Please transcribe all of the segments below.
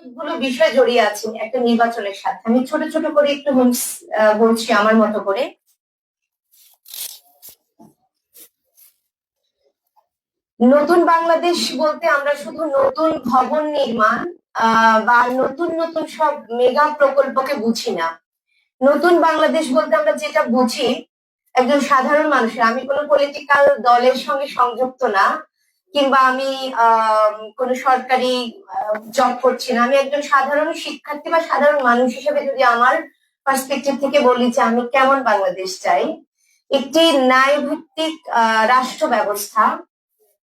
গুলো বিষয় জড়িয়ে আছে একটা নির্বাচনের সাথে। আমি ছোট ছোট করে একটু বলছি আমার মতো করে। নতুন বাংলাদেশ বলতে আমরা শুধু নতুন ভবন নির্মাণ বা নতুন নতুন সব মেগা প্রকল্পকে বুঝি না। নতুন বাংলাদেশ বলতে আমরা যেটা বুঝি, একজন সাধারণ মানুষের, আমি কোনো পলিটিক্যাল দলের সঙ্গে সংযুক্ত না, কিংবা আমি কোনো সরকারি জব করছি না, আমি একজন সাধারণ শিক্ষার্থী বা সাধারণ মানুষ হিসেবে যদি আমার পার্সপেক্টিভ থেকে বলি যে আমি কেমন বাংলাদেশ চাই, একটি ন্যায়ভিত্তিক রাষ্ট্র ব্যবস্থা,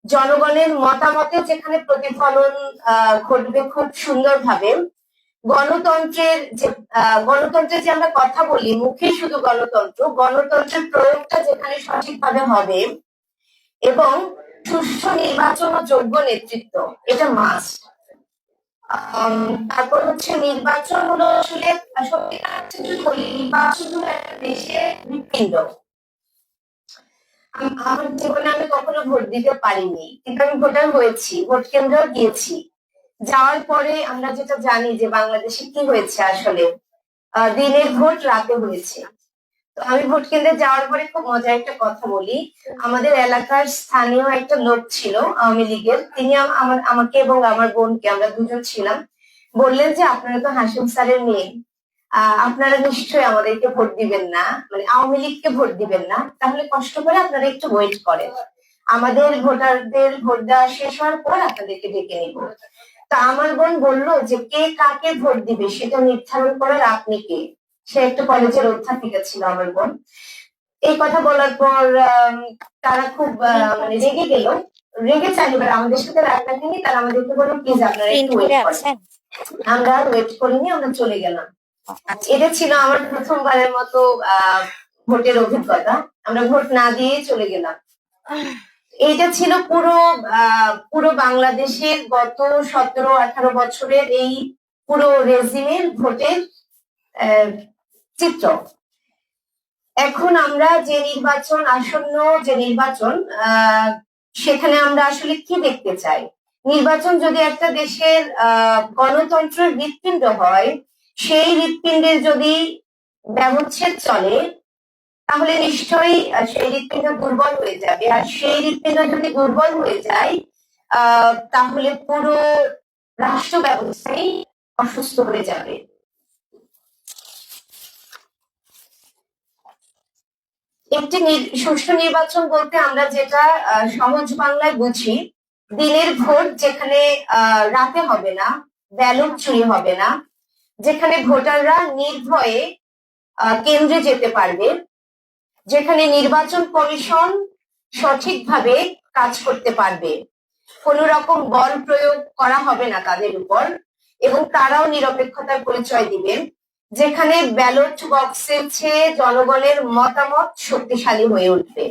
জনগণের মতামতে যেখানে প্রতিফলন ঘটবে খুব সুন্দরভাবে, গণতন্ত্রের যে গণতন্ত্রের যে আমরা কথা বলি মুখে শুধু গণতন্ত্র, গণতন্ত্রের প্রয়োগটা যেখানে সঠিকভাবে হবে, এবং সুষ্ঠু নির্বাচন ও যোগ্য নেতৃত্ব, এটা মাস্ট। তারপর হচ্ছে নির্বাচন হলো আসলে নির্বাচন হলো একটা দেশের হৃৎপিণ্ড। আমার জীবনে আমি কখনো ভোট দিতে পারিনি, কিন্তু আমি ভোটার হয়েছি, ভোট কেন্দ্রেও গিয়েছি। যাওয়ার পরে আমরা যেটা জানি যে বাংলাদেশে কি হয়েছে আসলে, দিনের ভোট রাতে হয়েছে। তো আমি ভোট কেন্দ্রে যাওয়ার পরে খুব মজার একটা কথা বলি। আমাদের এলাকার স্থানীয় একটা লোক ছিল আওয়ামী লীগের, তিনি আমাকে এবং আমার বোনকে, আমরা দুজন ছিলাম, বললেন যে আপনারা তো হাসিম স্যারের মেয়ে, আপনারা নিশ্চয়ই আমাদেরকে ভোট দিবেন না, মানে আওয়ামী লীগকে ভোট দিবেন না, তাহলে কষ্ট করে আপনারা একটু ওয়েট করেন, আমাদের ভোটারদের ভোট দেওয়া শেষ হওয়ার পর আপনাদেরকে ডেকে নিব। তা আমার বোন বললো যে কে কাকে ভোট দিবে সেটা নির্ধারণ করার আপনি কে? সে একটা কলেজের অধ্যাপিকা ছিল আমার বোন। এই কথা বলার পর তারা খুব মানে রেগে গেল, রেগে চাইল, এবার আমাদের সাথে রাগ রাখেনি, তারা আমাদেরকে বললো প্লিজ আপনারা একটু ওয়েট করেন। আমরা ওয়েট করিনি, আমরা চলে গেলাম। এটা ছিল আমার প্রথমবারের মতো ভোটের অভিজ্ঞতা। আমরা ভোট না দিয়ে চলে গেলাম। এইটা ছিল পুরো বাংলাদেশের গত 17-18 বছরের এই পুরো রেজিমের ভোটের চিত্র। এখন আমরা যে নির্বাচন, আসন্ন যে নির্বাচন, সেখানে আমরা আসলে কি দেখতে চাই? নির্বাচন যদি একটা দেশের গণতন্ত্রের হৃৎপিণ্ড হয়, সেই হৃৎপিণ্ডের যদি ব্যবচ্ছেদ চলে, তাহলে নিশ্চয়ই সেই হৃৎপিণ্ড দুর্বল হয়ে যাবে। আর সেই হৃৎপিণ্ড যদি দুর্বল হয়ে যায়, তাহলে পুরো রাষ্ট্র ব্যবস্থাই অসুস্থ হয়ে যাবে। একটি সুষ্ঠু নির্বাচন বলতে আমরা যেটা সহজ বাংলায় বুঝি, দিনের ভোট যেখানে রাতে হবে না, ব্যালট চুরি হবে না, যেখানে ভোটাররা নির্ভয়ে কেন্দ্রে যেতে পারবে, যেখানে নির্বাচন কমিশন সঠিকভাবে কাজ করতে পারবে, কোন রকম বল প্রয়োগ করা হবে না তাদের উপর, এবং তারাও নিরপেক্ষতার পরিচয় দিবেন, যেখানে ব্যালট বক্সের চেয়ে জনগণের মতামত শক্তিশালী হয়ে উঠবে।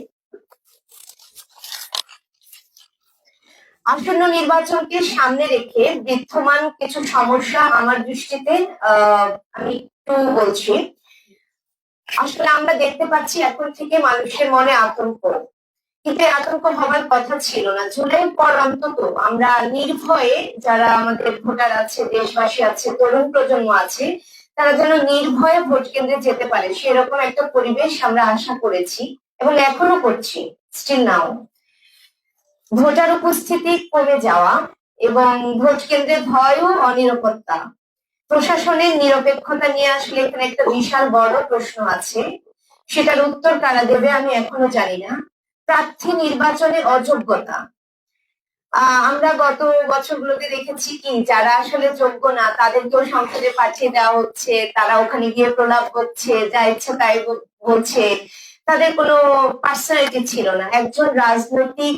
আসন্ন নির্বাচনকে সামনে রেখে বিদ্যমান কিছু সমস্যা আমার দৃষ্টিতে আমি একটু বলছি। আসলে আমরা দেখতে পাচ্ছি এখন থেকে মানুষের মনে আতঙ্ক, কিন্তু আতঙ্ক হওয়ার কথা ছিল না। জুলাইয়ের পর অন্তত আমরা নির্ভয়ে, যারা আমাদের ভোটার আছে, দেশবাসী আছে, তরুণ প্রজন্ম আছে, তারা যেন নির্ভয়ে ভোট কেন্দ্রে যেতে পারে, সেরকম একটা পরিবেশ আমরা আশা করেছি এবং এখনো করছি, স্টিল নাও। ভোটার উপস্থিতি কমে যাওয়া এবং ভোট কেন্দ্রে ভয় ও অনিরাপত্তা, প্রশাসনের নিরপেক্ষতা নিয়ে আসলে এখানে একটা বিশাল বড় প্রশ্ন আছে। সেটার উত্তর কারা দেবে আমি এখনো জানি না। প্রার্থী নির্বাচনে অযোগ্যতা, আমরা গত বছরগুলোতে দেখেছি কি, যারা আসলে যোগ্য না তাদেরকেও সংসদে পাঠিয়ে দেওয়া হচ্ছে, তারা ওখানে গিয়ে প্রলাপ করছে, যা ইচ্ছা তাই বলছে, তাদের কোনো পার্সোনালিটি ছিল না। একজন রাজনৈতিক